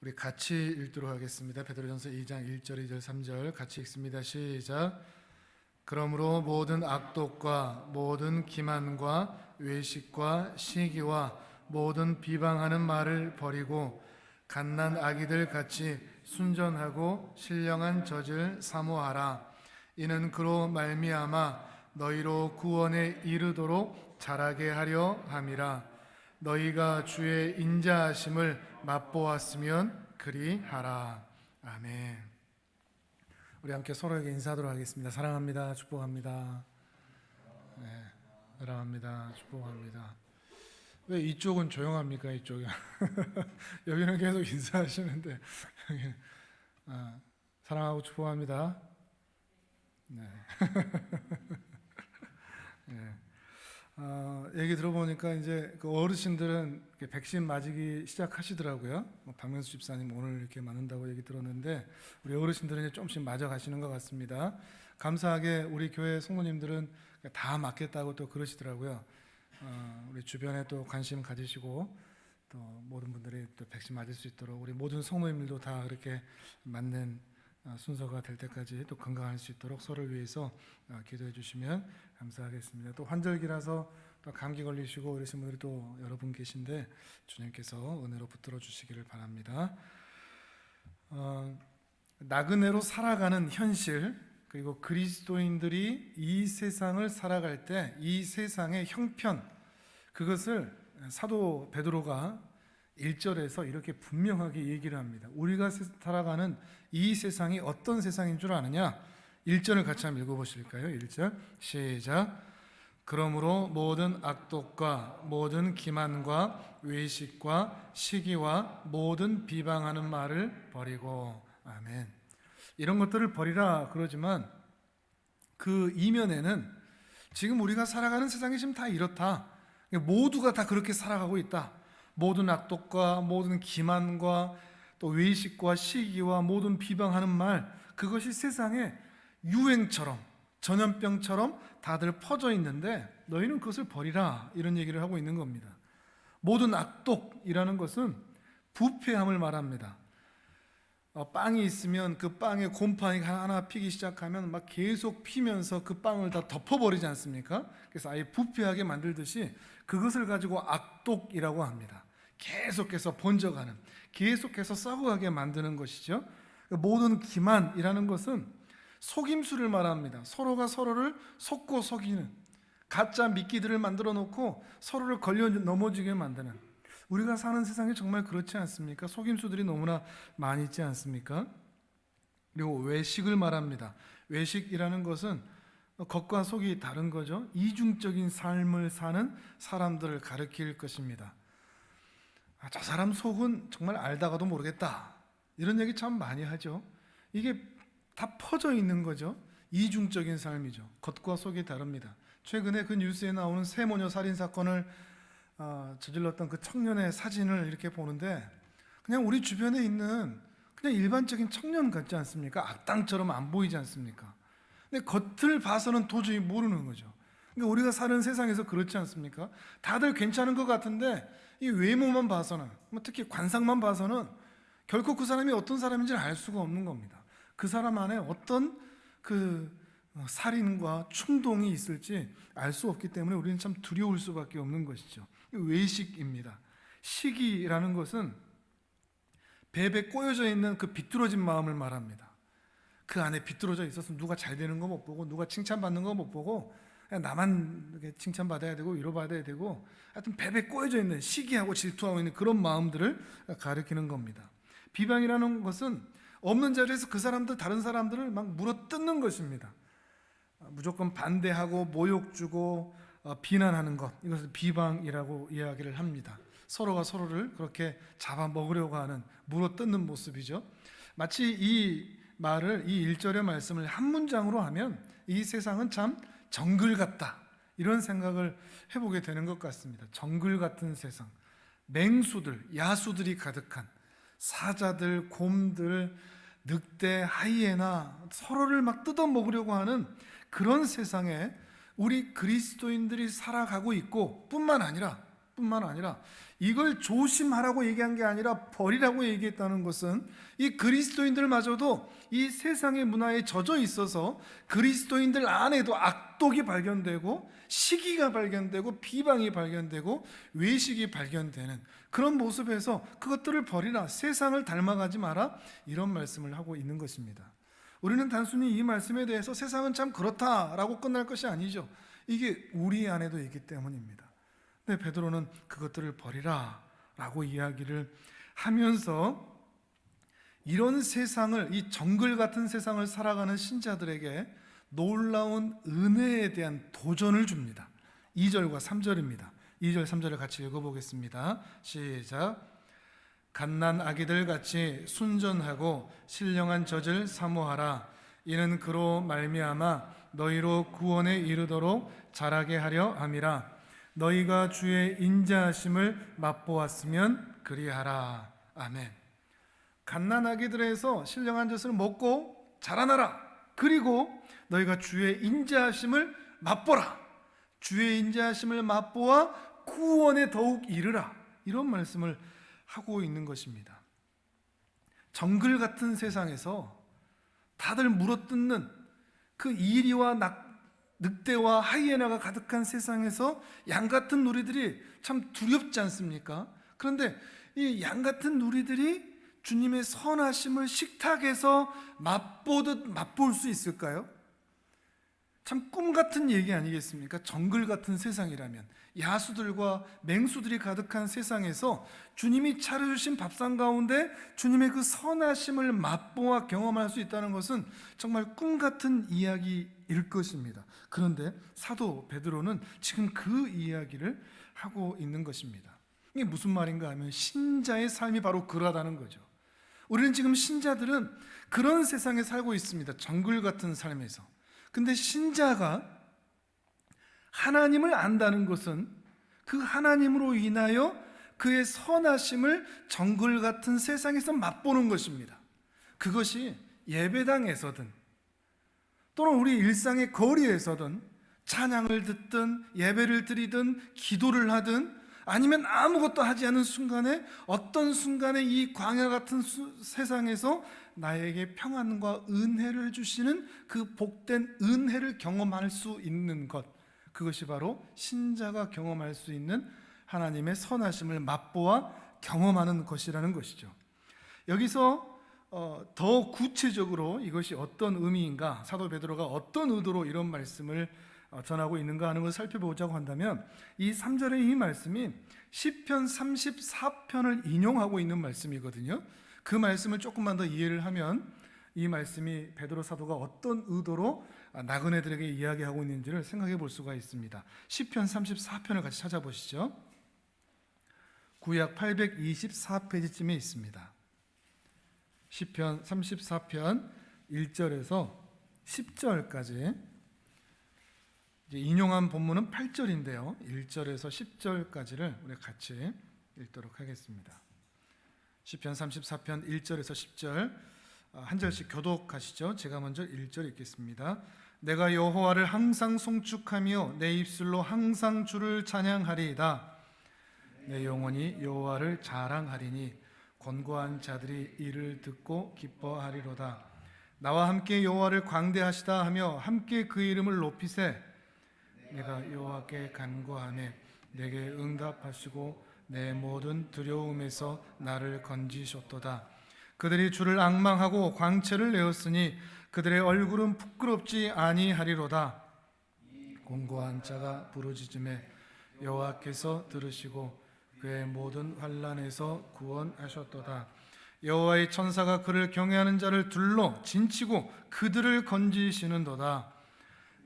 우리 같이 읽도록 하겠습니다. 베드로전서 2장 1절, 2절, 3절 같이 읽습니다. 시작. 그러므로 모든 악독과 모든 기만과 외식과 시기와 모든 비방하는 말을 버리고 갓난 아기들 같이 순전하고 신령한 젖을 사모하라. 이는 그로 말미암아 너희로 구원에 이르도록 자라게 하려 함이라. 너희가 주의 인자하심을 맛보았으면 그리하라. 아멘. 우리 함께 서로에게 인사하도록 하겠습니다. 사랑합니다. 축복합니다. 네, 사랑합니다. 축복합니다. 왜 이쪽은 조용합니까? 이쪽이 여기는 계속 인사하시는데 여기는 사랑하고 축복합니다. 네. 네. 얘기 들어보니까 이제 그 어르신들은 백신 맞이기 시작하시더라고요. 박명수 집사님 오늘 이렇게 맞는다고 얘기 들었는데 우리 어르신들은 이제 조금씩 맞아 가시는 것 같습니다. 감사하게 우리 교회 성도님들은 다 맞겠다고 또 그러시더라고요. 우리 주변에 또 관심 가지시고 또 모든 분들이 또 백신 맞을 수 있도록 우리 모든 성도님들도 다 그렇게 맞는 순서가 될 때까지 또 건강할 수 있도록 서로를 위해서 기도해 주시면 감사하겠습니다. 또 환절기라서 또 감기 걸리시고 이러신 분들이 또 여러분 계신데 주님께서 은혜로 붙들어 주시기를 바랍니다. 나그네로 살아가는 현실, 그리고 그리스도인들이 이 세상을 살아갈 때 이 세상의 형편, 그것을 사도 베드로가 1절에서 이렇게 분명하게 얘기를 합니다. 우리가 살아가는 이 세상이 어떤 세상인 줄 아느냐? 1절을 같이 한번 읽어보실까요? 1절 시작. 그러므로 모든 악독과 모든 기만과 외식과 시기와 모든 비방하는 말을 버리고. 아멘. 이런 것들을 버리라 그러지만 그 이면에는 지금 우리가 살아가는 세상이 지금 다 이렇다. 모두가 다 그렇게 살아가고 있다. 모든 악독과 모든 기만과 또 외식과 시기와 모든 비방하는 말, 그것이 세상에 유행처럼 전염병처럼 다들 퍼져 있는데 너희는 그것을 버리라, 이런 얘기를 하고 있는 겁니다. 모든 악독이라는 것은 부패함을 말합니다. 빵이 있으면 그 빵에 곰팡이 하나 피기 시작하면 막 계속 피면서 그 빵을 다 덮어버리지 않습니까? 그래서 아예 부패하게 만들듯이 그것을 가지고 악독이라고 합니다. 계속해서 번져가는, 계속해서 썩어가게 만드는 것이죠. 모든 기만이라는 것은 속임수를 말합니다. 서로가 서로를 속고 속이는 가짜 미끼들을 만들어 놓고 서로를 걸려 넘어지게 만드는, 우리가 사는 세상이 정말 그렇지 않습니까? 속임수들이 너무나 많이 있지 않습니까? 그리고 외식을 말합니다. 외식이라는 것은 겉과 속이 다른 거죠. 이중적인 삶을 사는 사람들을 가리킬 것입니다. 저 사람 속은 정말 알다가도 모르겠다, 이런 얘기 참 많이 하죠. 이게 다 퍼져 있는 거죠. 이중적인 삶이죠. 겉과 속이 다릅니다. 최근에 그 뉴스에 나오는 세모녀 살인 사건을 저질렀던 그 청년의 사진을 이렇게 보는데 그냥 우리 주변에 있는 그냥 일반적인 청년 같지 않습니까? 악당처럼 안 보이지 않습니까? 근데 겉을 봐서는 도저히 모르는 거죠. 그러니까 우리가 사는 세상에서 그렇지 않습니까? 다들 괜찮은 것 같은데 이 외모만 봐서는, 특히 관상만 봐서는 결코 그 사람이 어떤 사람인지를 알 수가 없는 겁니다. 그 사람 안에 어떤 그 살인과 충동이 있을지 알 수 없기 때문에 우리는 참 두려울 수밖에 없는 것이죠. 외식입니다. 시기라는 것은 배에 꼬여져 있는 그 비뚤어진 마음을 말합니다. 그 안에 비뚤어져 있어서 누가 잘 되는 거 못 보고 누가 칭찬받는 거 못 보고 그냥 나만 칭찬받아야 되고 위로받아야 되고, 하여튼 배에 꼬여져 있는, 시기하고 질투하고 있는 그런 마음들을 가리키는 겁니다. 비방이라는 것은 없는 자리에서 그 사람들, 다른 사람들을 막 물어뜯는 것입니다. 무조건 반대하고 모욕 주고 비난하는 것, 이것을 비방이라고 이야기를 합니다. 서로가 서로를 그렇게 잡아먹으려고 하는, 물어뜯는 모습이죠. 마치 이 말을, 이 1절의 말씀을 한 문장으로 하면 이 세상은 참 정글 같다, 이런 생각을 해보게 되는 것 같습니다. 정글 같은 세상, 맹수들, 야수들이 가득한, 사자들, 곰들, 늑대, 하이에나, 서로를 막 뜯어먹으려고 하는 그런 세상에 우리 그리스도인들이 살아가고 있고, 뿐만 아니라 이걸 조심하라고 얘기한 게 아니라 버리라고 얘기했다는 것은 이 그리스도인들마저도 이 세상의 문화에 젖어 있어서 그리스도인들 안에도 악독이 발견되고 시기가 발견되고 비방이 발견되고 외식이 발견되는 그런 모습에서 그것들을 버리라, 세상을 닮아가지 마라, 이런 말씀을 하고 있는 것입니다. 우리는 단순히 이 말씀에 대해서 세상은 참 그렇다라고 끝날 것이 아니죠. 이게 우리 안에도 있기 때문입니다. 근데 베드로는 그것들을 버리라 라고 이야기를 하면서 이런 세상을, 이 정글 같은 세상을 살아가는 신자들에게 놀라운 은혜에 대한 도전을 줍니다. 2절과 3절입니다. 2절 3절을 같이 읽어보겠습니다. 시작. 갓난 아기들 같이 순전하고 신령한 젖을 사모하라. 이는 그로 말미암아 너희로 구원에 이르도록 자라게 하려 함이라. 너희가 주의 인자하심을 맛보았으면 그리하라. 아멘. 갓난 아기들에서 신령한 젖을 먹고 자라나라. 그리고 너희가 주의 인자하심을 맛보라. 주의 인자하심을 맛보아 구원에 더욱 이르라. 이런 말씀을 하고 있는 것입니다. 정글 같은 세상에서 다들 물어뜯는 그 이리와 늑대와 하이에나가 가득한 세상에서 양 같은 누리들이 참 두렵지 않습니까? 그런데 이 양 같은 누리들이 주님의 선하심을 식탁에서 맛보듯 맛볼 수 있을까요? 참 꿈 같은 얘기 아니겠습니까? 정글 같은 세상이라면, 야수들과 맹수들이 가득한 세상에서 주님이 차려주신 밥상 가운데 주님의 그 선하심을 맛보아 경험할 수 있다는 것은 정말 꿈 같은 이야기일 것입니다. 그런데 사도 베드로는 지금 그 이야기를 하고 있는 것입니다. 이게 무슨 말인가 하면 신자의 삶이 바로 그러하다는 거죠. 우리는 지금 신자들은 그런 세상에 살고 있습니다. 정글 같은 삶에서. 근데 신자가 하나님을 안다는 것은 그 하나님으로 인하여 그의 선하심을 정글 같은 세상에서 맛보는 것입니다. 그것이 예배당에서든 또는 우리 일상의 거리에서든 찬양을 듣든 예배를 드리든 기도를 하든 아니면 아무것도 하지 않은 순간에 어떤 순간에 이 광야 같은 세상에서 나에게 평안과 은혜를 주시는 그 복된 은혜를 경험할 수 있는 것, 그것이 바로 신자가 경험할 수 있는 하나님의 선하심을 맛보아 경험하는 것이라는 것이죠. 여기서 더 구체적으로 이것이 어떤 의미인가, 사도 베드로가 어떤 의도로 이런 말씀을 전하고 있는가 하는 것을 살펴보자고 한다면, 이 3절의 이 말씀이 시편 34편을 인용하고 있는 말씀이거든요. 그 말씀을 조금만 더 이해를 하면 이 말씀이 베드로 사도가 어떤 의도로 나그네들에게 이야기하고 있는지를 생각해 볼 수가 있습니다. 시편 34편을 같이 찾아보시죠. 구약 824페이지쯤에 있습니다. 시편 34편 1절에서 10절까지, 인용한 본문은 8절인데요 1절에서 10절까지를 우리 같이 읽도록 하겠습니다. 시편 34편 1절에서 10절 한 절씩 교독하시죠. 제가 먼저 1절 읽겠습니다. 내가 여호와를 항상 송축하며 내 입술로 항상 주를 찬양하리이다. 내 영혼이 여호와를 자랑하리니 권고한 자들이 이를 듣고 기뻐하리로다. 나와 함께 여호와를 광대하시다 하며 함께 그 이름을 높이세. 내가 여호와께 간구하매 내게 응답하시고 내 모든 두려움에서 나를 건지셨도다. 그들이 주를 앙망하고 광채를 내었으니 그들의 얼굴은 부끄럽지 아니하리로다. 공고한 자가 부르짖음에 여호와께서 들으시고 그의 모든 환난에서 구원하셨도다. 여호와의 천사가 그를 경외하는 자를 둘러 진치고 그들을 건지시는도다.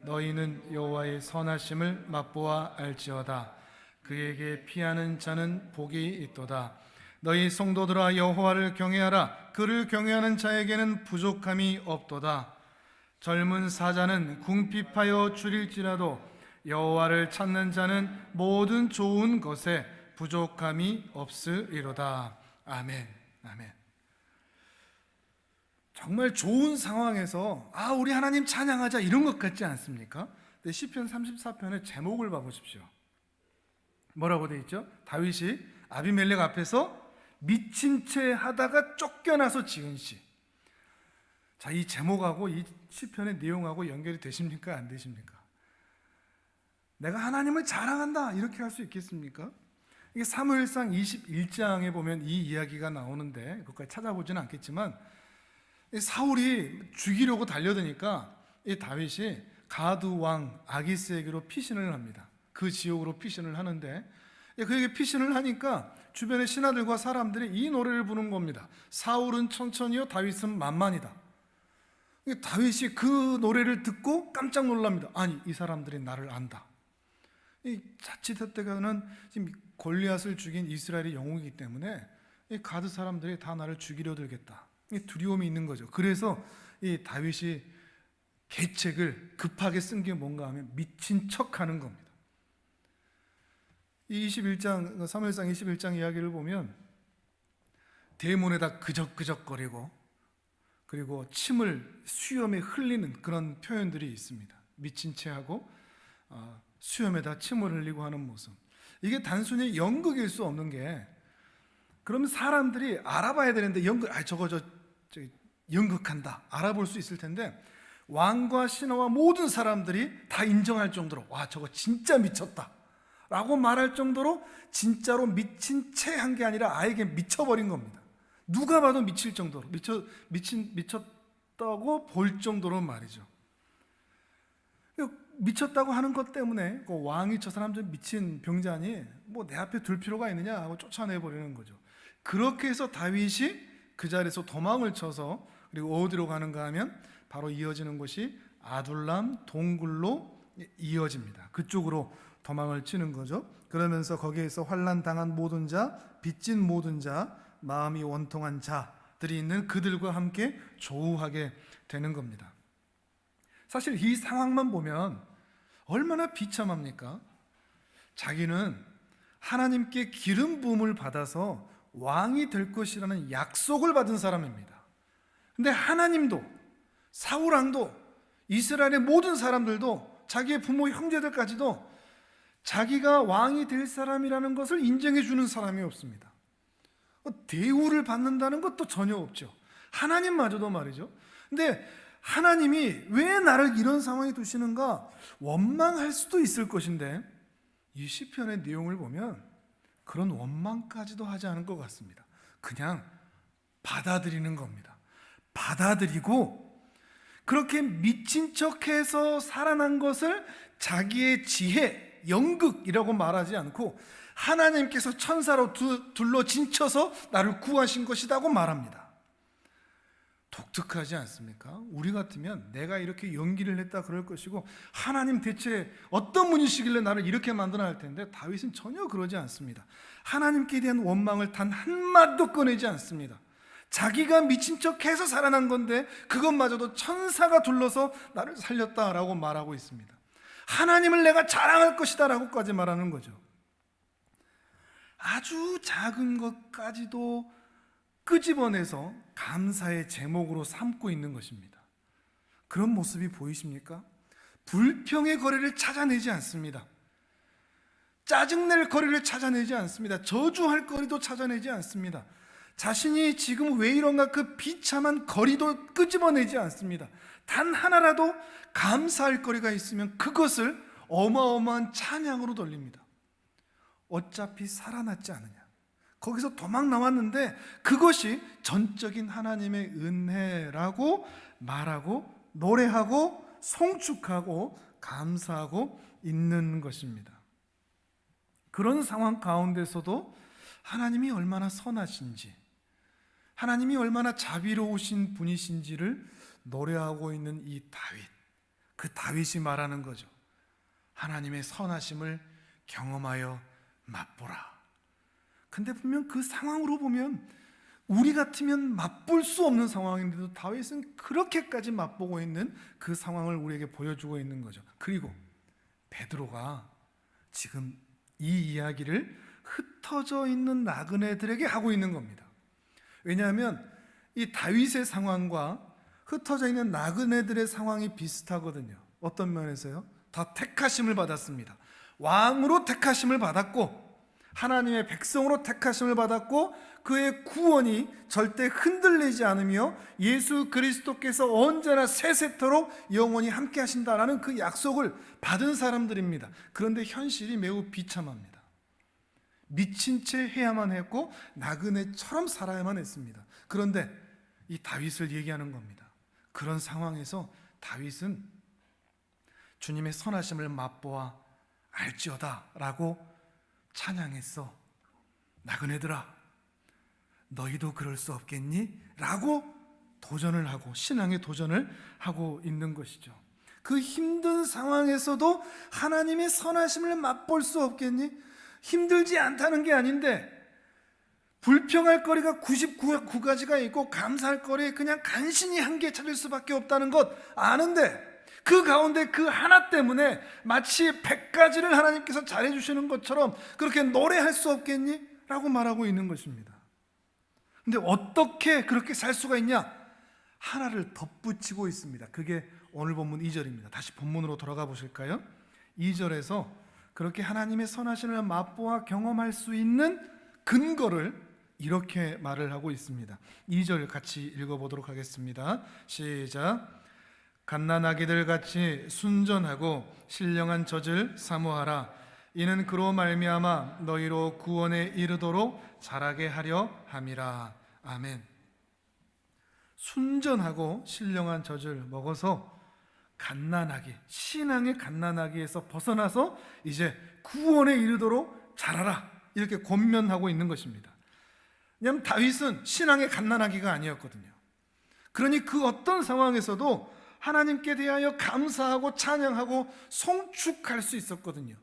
너희는 여호와의 선하심을 맛보아 알지어다. 그에게 피하는 자는 복이 있도다. 너희 성도들아 여호와를 경외하라. 그를 경외하는 자에게는 부족함이 없도다. 젊은 사자는 궁핍하여 줄일지라도 여호와를 찾는 자는 모든 좋은 것에 부족함이 없으리로다. 아멘. 아멘. 정말 좋은 상황에서 우리 하나님 찬양하자 이런 것 같지 않습니까? 근데 시편 34편의 제목을 봐보십시오. 뭐라고 되어 있죠? 다윗이 아비멜렉 앞에서 미친 채 하다가 쫓겨나서 지은 시. 자, 이 제목하고 이 시편의 내용하고 연결이 되십니까? 안 되십니까? 내가 하나님을 자랑한다 이렇게 할 수 있겠습니까? 이게 사무엘상 21장에 보면 이 이야기가 나오는데 그것까지 찾아보지는 않겠지만, 사울이 죽이려고 달려드니까 이 다윗이 가드 왕 아기스에게로 피신을 합니다. 그 지역으로 피신을 하는데, 그에게 피신을 하니까 주변의 신하들과 사람들이 이 노래를 부르는 겁니다. 사울은 천천히요, 다윗은 만만이다. 다윗이 그 노래를 듣고 깜짝 놀랍니다. 아니, 이 사람들이 나를 안다. 이 자칫했다가는 지금 골리앗을 죽인 이스라엘의 영웅이기 때문에 이 가드 사람들이 다 나를 죽이려 들겠다. 이 두려움이 있는 거죠. 그래서 이 다윗이 계책을 급하게 쓴 게 뭔가 하면 미친 척하는 겁니다. 이 21장 사무엘상 21장 이야기를 보면 대문에다 그적그적거리고 그리고 침을 수염에 흘리는 그런 표현들이 있습니다. 미친 채하고 수염에다 침을 흘리고 하는 모습. 이게 단순히 연극일 수 없는 게, 그러면 사람들이 알아봐야 되는데 저거 연극한다 알아볼 수 있을 텐데, 왕과 신하와 모든 사람들이 다 인정할 정도로 와, 저거 진짜 미쳤다 라고 말할 정도로 진짜로 미친 채 한 게 아니라 아예 미쳐버린 겁니다. 누가 봐도 미칠 정도로 미쳤다고 볼 정도로 말이죠. 미쳤다고 하는 것 때문에 그 왕이 저 사람들 미친 병자니 뭐 내 앞에 둘 필요가 있느냐 하고 쫓아내버리는 거죠. 그렇게 해서 다윗이 그 자리에서 도망을 쳐서, 그리고 어디로 가는가 하면 바로 이어지는 곳이 아둘람 동굴로 이어집니다. 그쪽으로 도망을 치는 거죠. 그러면서 거기에서 환난 당한 모든 자, 빚진 모든 자, 마음이 원통한 자들이 있는 그들과 함께 조우하게 되는 겁니다. 사실 이 상황만 보면 얼마나 비참합니까? 자기는 하나님께 기름 부음을 받아서 왕이 될 것이라는 약속을 받은 사람입니다. 근데 하나님도, 사울왕도, 이스라엘의 모든 사람들도, 자기의 부모 형제들까지도 자기가 왕이 될 사람이라는 것을 인정해 주는 사람이 없습니다. 대우를 받는다는 것도 전혀 없죠. 하나님마저도 말이죠. 근데 하나님이 왜 나를 이런 상황에 두시는가 원망할 수도 있을 것인데, 이 시편의 내용을 보면 그런 원망까지도 하지 않은 것 같습니다. 그냥 받아들이는 겁니다. 받아들이고 그렇게 미친 척해서 살아난 것을 자기의 지혜, 연극이라고 말하지 않고 하나님께서 천사로 둘러 진쳐서 나를 구하신 것이라고 말합니다. 독특하지 않습니까? 우리 같으면 내가 이렇게 연기를 했다 그럴 것이고, 하나님 대체 어떤 분이시길래 나를 이렇게 만드나 할 텐데, 다윗은 전혀 그러지 않습니다. 하나님께 대한 원망을 단 한마디도 꺼내지 않습니다. 자기가 미친 척해서 살아난 건데 그것마저도 천사가 둘러서 나를 살렸다라고 말하고 있습니다. 하나님을 내가 자랑할 것이다 라고까지 말하는 거죠. 아주 작은 것까지도 끄집어내서 감사의 제목으로 삼고 있는 것입니다. 그런 모습이 보이십니까? 불평의 거리를 찾아내지 않습니다. 짜증낼 거리를 찾아내지 않습니다. 저주할 거리도 찾아내지 않습니다. 자신이 지금 왜 이런가 그 비참한 거리도 끄집어내지 않습니다. 단 하나라도 감사할 거리가 있으면 그것을 어마어마한 찬양으로 돌립니다. 어차피 살아났지 않느냐, 거기서 도망 나왔는데 그것이 전적인 하나님의 은혜라고 말하고 노래하고 송축하고 감사하고 있는 것입니다. 그런 상황 가운데서도 하나님이 얼마나 선하신지, 하나님이 얼마나 자비로우신 분이신지를 노래하고 있는 이 다윗, 그 다윗이 말하는 거죠. 하나님의 선하심을 경험하여 맛보라. 근데 분명 그 상황으로 보면 우리 같으면 맛볼 수 없는 상황인데도 다윗은 그렇게까지 맛보고 있는 그 상황을 우리에게 보여주고 있는 거죠. 그리고 베드로가 지금 이 이야기를 흩어져 있는 나그네들에게 하고 있는 겁니다. 왜냐하면 이 다윗의 상황과 흩어져 있는 나그네들의 상황이 비슷하거든요. 어떤 면에서요? 다 택하심을 받았습니다. 왕으로 택하심을 받았고 하나님의 백성으로 택하심을 받았고 그의 구원이 절대 흔들리지 않으며 예수 그리스도께서 언제나 세세토록 영원히 함께 하신다라는 그 약속을 받은 사람들입니다. 그런데 현실이 매우 비참합니다. 미친 채 해야만 했고 나그네처럼 살아야만 했습니다. 그런데 이 다윗을 얘기하는 겁니다. 그런 상황에서 다윗은 주님의 선하심을 맛보아 알지어다 라고 찬양했어. 나그네들아, 너희도 그럴 수 없겠니? 라고 도전을 하고, 신앙의 도전을 하고 있는 것이죠. 그 힘든 상황에서도 하나님의 선하심을 맛볼 수 없겠니? 힘들지 않다는 게 아닌데 불평할 거리가 99가지가 있고 감사할 거리 그냥 간신히 한 개 찾을 수밖에 없다는 것 아는데 그 가운데 그 하나 때문에 마치 100가지를 하나님께서 잘해주시는 것처럼 그렇게 노래할 수 없겠니? 라고 말하고 있는 것입니다. 근데 어떻게 그렇게 살 수가 있냐? 하나를 덧붙이고 있습니다. 그게 오늘 본문 2절입니다. 다시 본문으로 돌아가 보실까요? 2절에서 그렇게 하나님의 선하심을 맛보아 경험할 수 있는 근거를 이렇게 말을 하고 있습니다. 2절 같이 읽어보도록 하겠습니다. 시작. 갓난아기들 같이 순전하고 신령한 젖을 사모하라. 이는 그로 말미암아 너희로 구원에 이르도록 자라게 하려 함이라. 아멘. 순전하고 신령한 젖을 먹어서 갓난아기, 신앙의 갓난아기에서 벗어나서 이제 구원에 이르도록 자라라, 이렇게 권면하고 있는 것입니다. 왜냐하면 다윗은 신앙의 갓난아기가 아니었거든요. 그러니 그 어떤 상황에서도 하나님께 대하여 감사하고 찬양하고 송축할 수 있었거든요.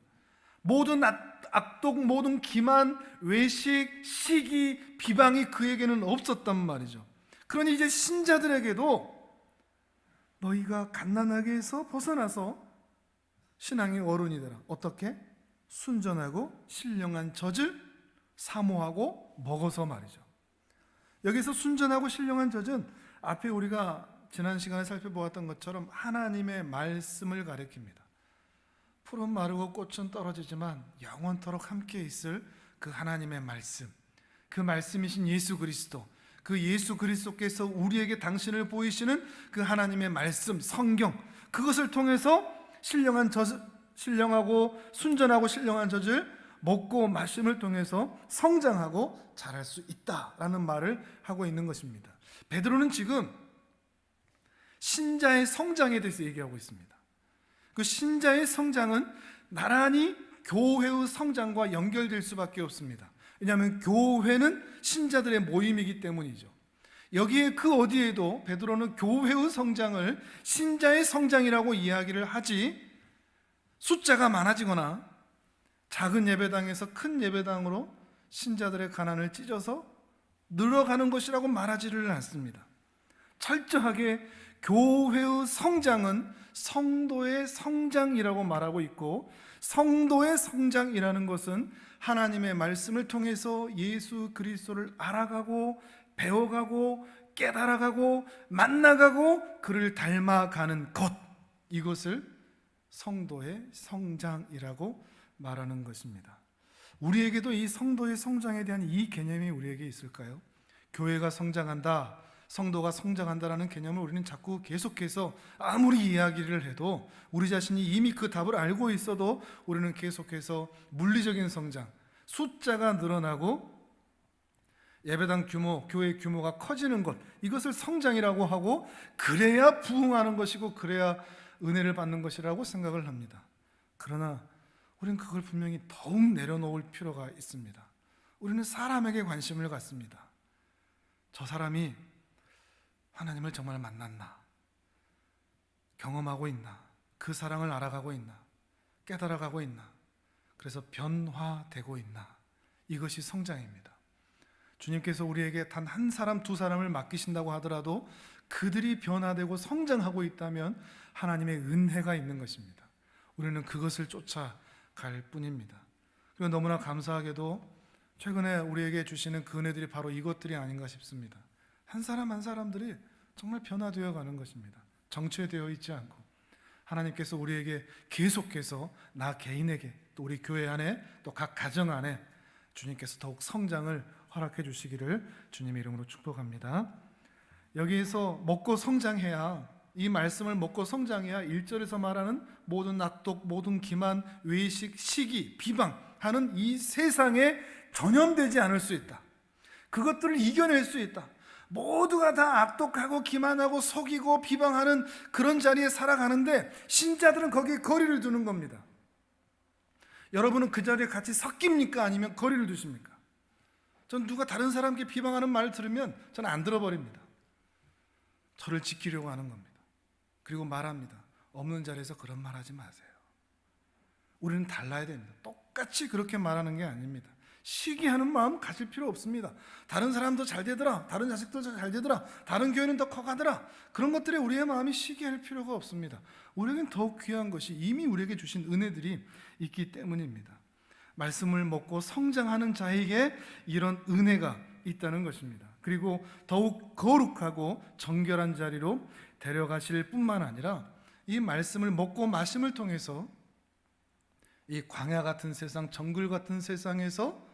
모든 악독, 모든 기만, 외식, 시기, 비방이 그에게는 없었단 말이죠. 그러니 이제 신자들에게도 너희가 갓난아기에서 벗어나서 신앙의 어른이 되라. 어떻게? 순전하고 신령한 젖을 사모하고 먹어서 말이죠. 여기서 순전하고 신령한 젖은 앞에 우리가 지난 시간에 살펴보았던 것처럼 하나님의 말씀을 가리킵니다. 풀은 마르고 꽃은 떨어지지만 영원토록 함께 있을 그 하나님의 말씀, 그 말씀이신 예수 그리스도, 그 예수 그리스도께서 우리에게 당신을 보이시는 그 하나님의 말씀, 성경, 그것을 통해서 신령하고 순전하고 신령한 젖을 먹고 마심을 통해서 성장하고 자랄 수 있다라는 말을 하고 있는 것입니다. 베드로는 지금 신자의 성장에 대해서 얘기하고 있습니다. 그 신자의 성장은 나란히 교회의 성장과 연결될 수밖에 없습니다. 왜냐하면 교회는 신자들의 모임이기 때문이죠. 여기에 그 어디에도 베드로는 교회의 성장을 신자의 성장이라고 이야기를 하지, 숫자가 많아지거나 작은 예배당에서 큰 예배당으로 신자들의 가난을 찢어서 늘어가는 것이라고 말하지를 않습니다. 철저하게 교회의 성장은 성도의 성장이라고 말하고 있고, 성도의 성장이라는 것은 하나님의 말씀을 통해서 예수 그리스도를 알아가고 배워가고 깨달아가고 만나가고 그를 닮아가는 것, 이것을 성도의 성장이라고 말하는 것입니다. 우리에게도 이 성도의 성장에 대한 이 개념이 우리에게 있을까요? 교회가 성장한다, 성도가 성장한다라는 개념을 우리는 자꾸 계속해서 아무리 이야기를 해도 우리 자신이 이미 그 답을 알고 있어도 우리는 계속해서 물리적인 성장, 숫자가 늘어나고 예배당 규모, 교회 규모가 커지는 것, 이것을 성장이라고 하고 그래야 부흥하는 것이고 그래야 은혜를 받는 것이라고 생각을 합니다. 그러나 우리는 그걸 분명히 더욱 내려놓을 필요가 있습니다. 우리는 사람에게 관심을 갖습니다. 저 사람이 하나님을 정말 만났나? 경험하고 있나? 그 사랑을 알아가고 있나? 깨달아가고 있나? 그래서 변화되고 있나? 이것이 성장입니다. 주님께서 우리에게 단 한 사람, 두 사람을 맡기신다고 하더라도 그들이 변화되고 성장하고 있다면 하나님의 은혜가 있는 것입니다. 우리는 그것을 쫓아갈 뿐입니다. 그리고 너무나 감사하게도 최근에 우리에게 주시는 그 은혜들이 바로 이것들이 아닌가 싶습니다. 한 사람 한 사람들이 정말 변화되어 가는 것입니다. 정체되어 있지 않고 하나님께서 우리에게 계속해서 나 개인에게, 또 우리 교회 안에, 또 각 가정 안에 주님께서 더욱 성장을 허락해 주시기를 주님의 이름으로 축복합니다. 여기에서 먹고 성장해야, 이 말씀을 먹고 성장해야 1절에서 말하는 모든 악독, 모든 기만, 외식, 시기, 비방하는 이 세상에 전염되지 않을 수 있다. 그것들을 이겨낼 수 있다. 모두가 다 악독하고 기만하고 속이고 비방하는 그런 자리에 살아가는데 신자들은 거기에 거리를 두는 겁니다. 여러분은 그 자리에 같이 섞입니까? 아니면 거리를 두십니까? 전 누가 다른 사람께 비방하는 말을 들으면 저는 안 들어버립니다. 저를 지키려고 하는 겁니다. 그리고 말합니다. 없는 자리에서 그런 말 하지 마세요. 우리는 달라야 됩니다. 똑같이 그렇게 말하는 게 아닙니다. 시기하는 마음 가질 필요 없습니다. 다른 사람도 잘 되더라, 다른 자식도 잘 되더라, 다른 교회는 더 커가더라, 그런 것들에 우리의 마음이 시기할 필요가 없습니다. 우리에겐 더욱 귀한 것이 이미 우리에게 주신 은혜들이 있기 때문입니다. 말씀을 먹고 성장하는 자에게 이런 은혜가 있다는 것입니다. 그리고 더욱 거룩하고 정결한 자리로 데려가실 뿐만 아니라 이 말씀을 먹고 마심을 통해서 이 광야 같은 세상, 정글 같은 세상에서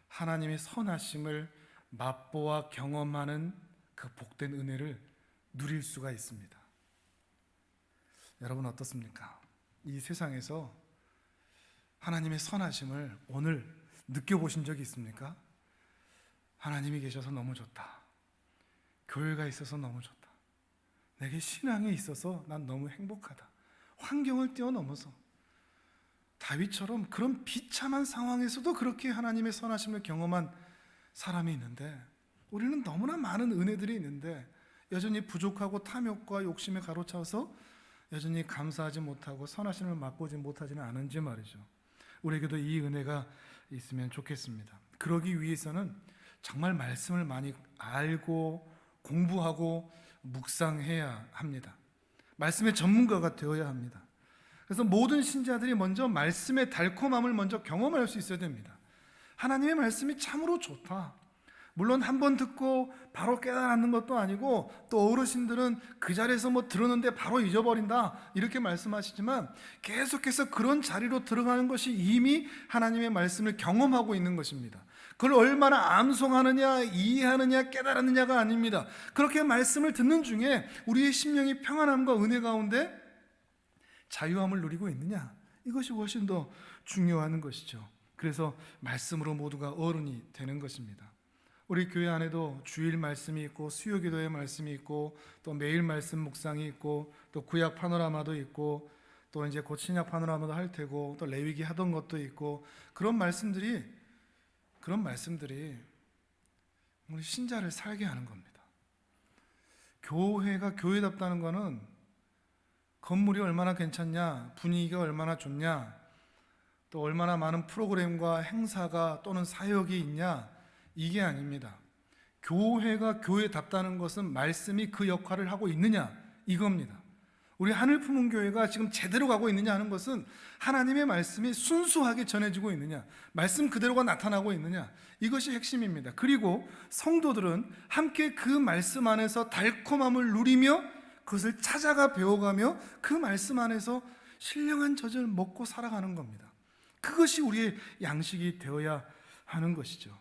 하나님의 선하심을 맛보아 경험하는 그 복된 은혜를 누릴 수가 있습니다. 여러분 어떻습니까? 이 세상에서 하나님의 선하심을 오늘 느껴보신 적이 있습니까? 하나님이 계셔서 너무 좋다. 교회가 있어서 너무 좋다. 내게 신앙이 있어서 난 너무 행복하다. 환경을 뛰어넘어서 다윗처럼 그런 비참한 상황에서도 그렇게 하나님의 선하심을 경험한 사람이 있는데, 우리는 너무나 많은 은혜들이 있는데 여전히 부족하고 탐욕과 욕심에 가로차서 여전히 감사하지 못하고 선하심을 맛보지 못하지는 않은지 말이죠. 우리에게도 이 은혜가 있으면 좋겠습니다. 그러기 위해서는 정말 말씀을 많이 알고 공부하고 묵상해야 합니다. 말씀의 전문가가 되어야 합니다. 그래서 모든 신자들이 먼저 말씀의 달콤함을 먼저 경험할 수 있어야 됩니다. 하나님의 말씀이 참으로 좋다. 물론 한 번 듣고 바로 깨달는 것도 아니고, 또 어르신들은 그 자리에서 뭐 들었는데 바로 잊어버린다 이렇게 말씀하시지만, 계속해서 그런 자리로 들어가는 것이 이미 하나님의 말씀을 경험하고 있는 것입니다. 그걸 얼마나 암송하느냐, 이해하느냐, 깨달았느냐가 아닙니다. 그렇게 말씀을 듣는 중에 우리의 심령이 평안함과 은혜 가운데 자유함을 누리고 있느냐, 이것이 훨씬 더 중요한 것이죠. 그래서 말씀으로 모두가 어른이 되는 것입니다. 우리 교회 안에도 주일 말씀이 있고 수요기도의 말씀이 있고 또 매일 말씀 묵상이 있고 또 구약 파노라마도 있고 또 이제 곧 신약 파노라마도 할 테고 또 레위기 하던 것도 있고, 그런 말씀들이 우리 신자를 살게 하는 겁니다. 교회가 교회답다는 거는 건물이 얼마나 괜찮냐, 분위기가 얼마나 좋냐, 또 얼마나 많은 프로그램과 행사가 또는 사역이 있냐, 이게 아닙니다. 교회가 교회답다는 것은 말씀이 그 역할을 하고 있느냐, 이겁니다. 우리 하늘품흥교회가 지금 제대로 가고 있느냐 하는 것은 하나님의 말씀이 순수하게 전해지고 있느냐, 말씀 그대로가 나타나고 있느냐, 이것이 핵심입니다. 그리고 성도들은 함께 그 말씀 안에서 달콤함을 누리며 그것을 찾아가 배워가며 그 말씀 안에서 신령한 젖을 먹고 살아가는 겁니다. 그것이 우리의 양식이 되어야 하는 것이죠.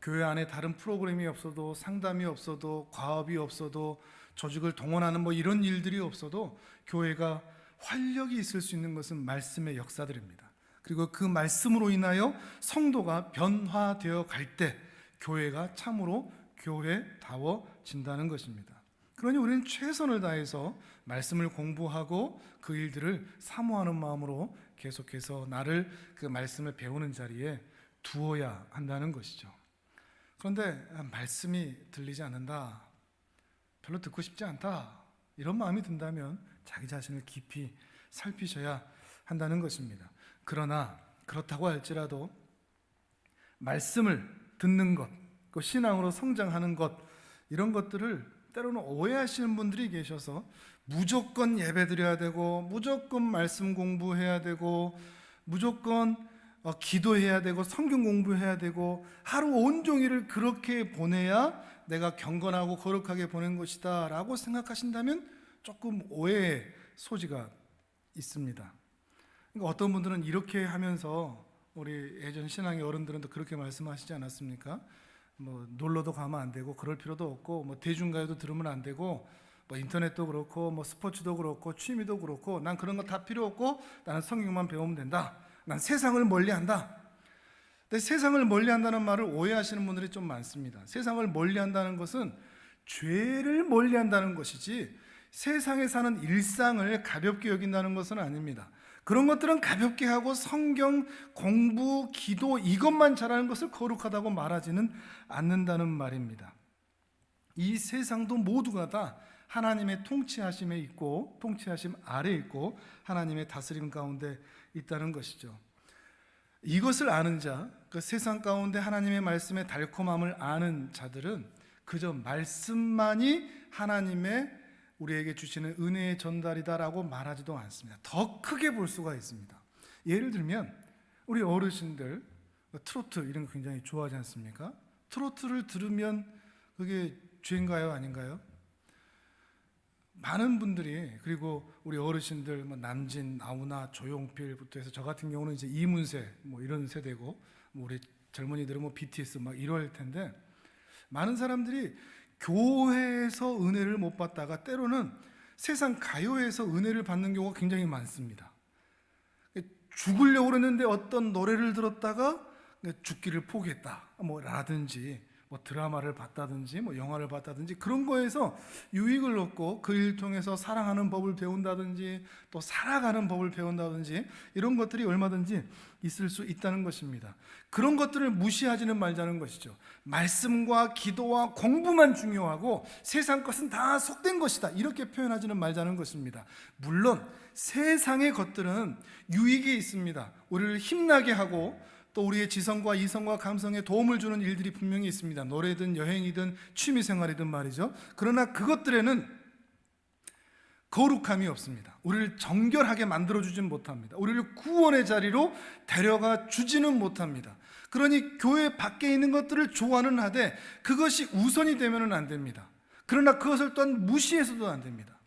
교회 안에 다른 프로그램이 없어도, 상담이 없어도, 과업이 없어도, 조직을 동원하는 뭐 이런 일들이 없어도 교회가 활력이 있을 수 있는 것은 말씀의 역사들입니다. 그리고 그 말씀으로 인하여 성도가 변화되어 갈 때 교회가 참으로 교회다워진다는 것입니다. 그러니 우리는 최선을 다해서 말씀을 공부하고 그 일들을 사모하는 마음으로 계속해서 나를 그 말씀을 배우는 자리에 두어야 한다는 것이죠. 그런데 말씀이 들리지 않는다, 별로 듣고 싶지 않다, 이런 마음이 든다면 자기 자신을 깊이 살피셔야 한다는 것입니다. 그러나 그렇다고 할지라도 말씀을 듣는 것, 그 신앙으로 성장하는 것, 이런 것들을 때로는 오해하시는 분들이 계셔서 무조건 예배드려야 되고 무조건 말씀 공부해야 되고 무조건 기도해야 되고 성경 공부해야 되고 하루 온종일을 그렇게 보내야 내가 경건하고 거룩하게 보낸 것이다 라고 생각하신다면 조금 오해의 소지가 있습니다. 그러니까 어떤 분들은 이렇게 하면서 우리 예전 신앙의 어른들은 또 그렇게 말씀하시지 않았습니까? 뭐 놀러도 가면 안 되고 그럴 필요도 없고 뭐 대중가요도 들으면 안 되고 뭐 인터넷도 그렇고 뭐 스포츠도 그렇고 취미도 그렇고 난 그런 거 다 필요 없고 나는 성경만 배우면 된다. 난 세상을 멀리한다. 근데 세상을 멀리한다는 말을 오해하시는 분들이 좀 많습니다. 세상을 멀리한다는 것은 죄를 멀리한다는 것이지 세상에 사는 일상을 가볍게 여긴다는 것은 아닙니다. 그런 것들은 가볍게 하고 성경 공부, 기도 이것만 잘하는 것을 거룩하다고 말하지는 않는다는 말입니다. 이 세상도 모두가 다 하나님의 통치하심에 있고 통치하심 아래 있고 하나님의 다스림 가운데 있다는 것이죠. 이것을 아는 자, 그 세상 가운데 하나님의 말씀의 달콤함을 아는 자들은 그저 말씀만이 하나님의 우리에게 주시는 은혜의 전달이다라고 말하지도 않습니다. 더 크게 볼 수가 있습니다. 예를 들면 우리 어르신들 트로트 이런 거 굉장히 좋아하지 않습니까? 트로트를 들으면 그게 죄인가요? 아닌가요? 많은 분들이, 그리고 우리 어르신들 뭐 남진, 나훈아, 조용필부터 해서 저 같은 경우는 이제 이문세 뭐 이런 세대고 뭐 우리 젊은이들은 뭐 BTS 막 이럴 텐데 많은 사람들이 교회에서 은혜를 못 받다가 때로는 세상 가요에서 은혜를 받는 경우가 굉장히 많습니다. 죽으려고 그랬는데 어떤 노래를 들었다가 죽기를 포기했다 뭐 라든지 뭐 드라마를 봤다든지 뭐 영화를 봤다든지 그런 거에서 유익을 얻고 그 일 통해서 사랑하는 법을 배운다든지 또 살아가는 법을 배운다든지 이런 것들이 얼마든지 있을 수 있다는 것입니다. 그런 것들을 무시하지는 말자는 것이죠. 말씀과 기도와 공부만 중요하고 세상 것은 다 속된 것이다 이렇게 표현하지는 말자는 것입니다. 물론 세상의 것들은 유익이 있습니다. 우리를 힘나게 하고 또 우리의 지성과 이성과 감성에 도움을 주는 일들이 분명히 있습니다. 노래든 여행이든 취미생활이든 말이죠. 그러나 그것들에는 거룩함이 없습니다. 우리를 정결하게 만들어주진 못합니다. 우리를 구원의 자리로 데려가 주지는 못합니다. 그러니 교회 밖에 있는 것들을 좋아는 하되 그것이 우선이 되면은 안 됩니다. 그러나 그것을 또한 무시해서도 안 됩니다.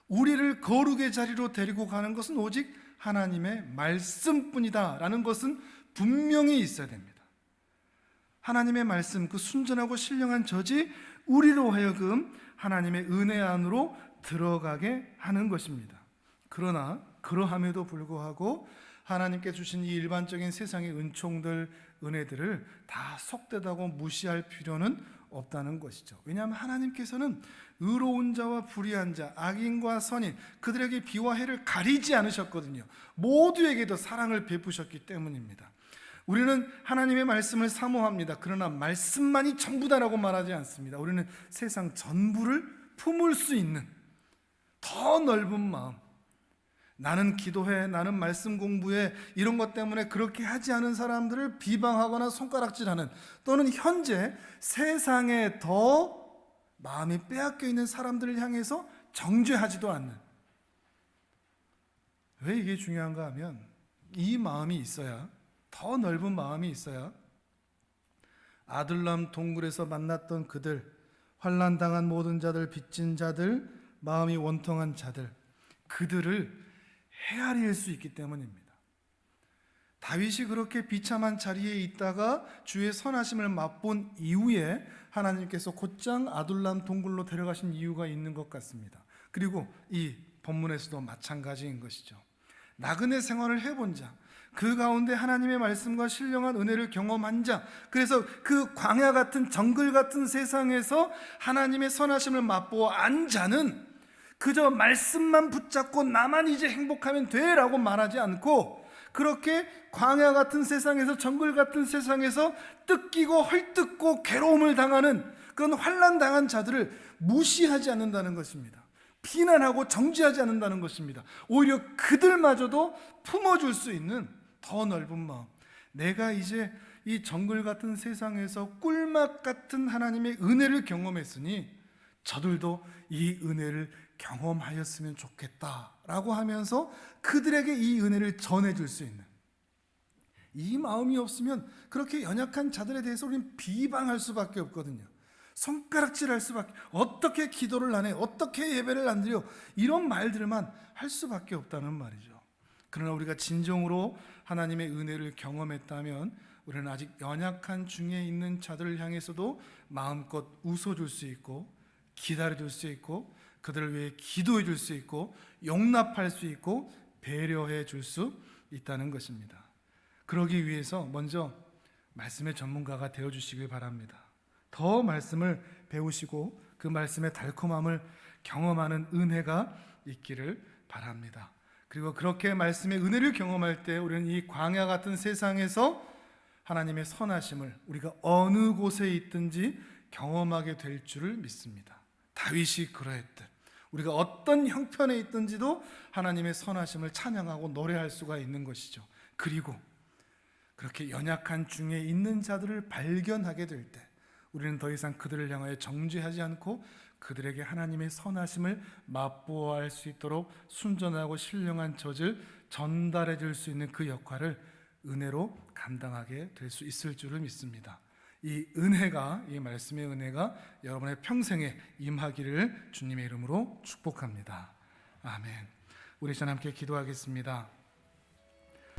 우리를 거룩의 자리로 데리고 가는 것은 오직 하나님의 말씀뿐이다 라는 것은 분명히 있어야 됩니다. 하나님의 말씀, 그 순전하고 신령한 젖이 우리로 하여금 하나님의 은혜 안으로 들어가게 하는 것입니다. 그러나 그러함에도 불구하고 하나님께 주신 이 일반적인 세상의 은총들, 은혜들을 다 속되다고 무시할 필요는 없다는 것이죠. 왜냐하면 하나님께서는 의로운 자와 불의한 자, 악인과 선인, 그들에게 비와 해를 가리지 않으셨거든요. 모두에게도 사랑을 베푸셨기 때문입니다. 우리는 하나님의 말씀을 사모합니다. 그러나 말씀만이 전부다라고 말하지 않습니다. 우리는 세상 전부를 품을 수 있는 더 넓은 마음, 나는 기도해, 나는 말씀 공부해 이런 것 때문에 그렇게 하지 않은 사람들을 비방하거나 손가락질하는, 또는 현재 세상에 더 마음이 빼앗겨 있는 사람들을 향해서 정죄하지도 않는, 왜 이게 중요한가 하면 이 마음이 있어야, 더 넓은 마음이 있어야 아둘람 동굴에서 만났던 그들, 환난당한 모든 자들, 빚진 자들, 마음이 원통한 자들, 그들을 헤아릴 수 있기 때문입니다. 다윗이 그렇게 비참한 자리에 있다가 주의 선하심을 맛본 이후에 하나님께서 곧장 아둘람 동굴로 데려가신 이유가 있는 것 같습니다. 그리고 이 본문에서도 마찬가지인 것이죠. 나그네 생활을 해본 자, 그 가운데 하나님의 말씀과 신령한 은혜를 경험한 자, 그래서 그 광야 같은 정글 같은 세상에서 하나님의 선하심을 맛보아 안 자는 그저 말씀만 붙잡고 나만 이제 행복하면 돼 라고 말하지 않고, 그렇게 광야 같은 세상에서, 정글 같은 세상에서 뜯기고 헐뜯고 괴로움을 당하는 그런 환난 당한 자들을 무시하지 않는다는 것입니다. 비난하고 정죄하지 않는다는 것입니다. 오히려 그들마저도 품어줄 수 있는 더 넓은 마음, 내가 이제 이 정글 같은 세상에서 꿀맛 같은 하나님의 은혜를 경험했으니 저들도 이 은혜를 경험하였으면 좋겠다라고 하면서 그들에게 이 은혜를 전해줄 수 있는, 이 마음이 없으면 그렇게 연약한 자들에 대해서 우리는 비방할 수밖에 없거든요. 손가락질할 수밖에, 어떻게 기도를 안 해, 어떻게 예배를 안 드려, 이런 말들만 할 수밖에 없다는 말이죠. 그러나 우리가 진정으로 하나님의 은혜를 경험했다면 우리는 아직 연약한 중에 있는 자들을 향해서도 마음껏 웃어줄 수 있고 기다려줄 수 있고 그들을 위해 기도해 줄 수 있고 용납할 수 있고 배려해 줄 수 있다는 것입니다. 그러기 위해서 먼저 말씀의 전문가가 되어주시길 바랍니다. 더 말씀을 배우시고 그 말씀의 달콤함을 경험하는 은혜가 있기를 바랍니다. 그리고 그렇게 말씀의 은혜를 경험할 때 우리는 이 광야 같은 세상에서 하나님의 선하심을 우리가 어느 곳에 있든지 경험하게 될 줄을 믿습니다. 다윗이 그러했듯 우리가 어떤 형편에 있든지도 하나님의 선하심을 찬양하고 노래할 수가 있는 것이죠. 그리고 그렇게 연약한 중에 있는 자들을 발견하게 될 때 우리는 더 이상 그들을 향하여 정죄하지 않고 그들에게 하나님의 선하심을 맛보아할 수 있도록 순전하고 신령한 젖을 전달해 줄 수 있는 그 역할을 은혜로 감당하게 될 수 있을 줄을 믿습니다. 이 은혜가, 이 말씀의 은혜가 여러분의 평생에 임하기를 주님의 이름으로 축복합니다. 아멘. 우리 전 함께 기도하겠습니다.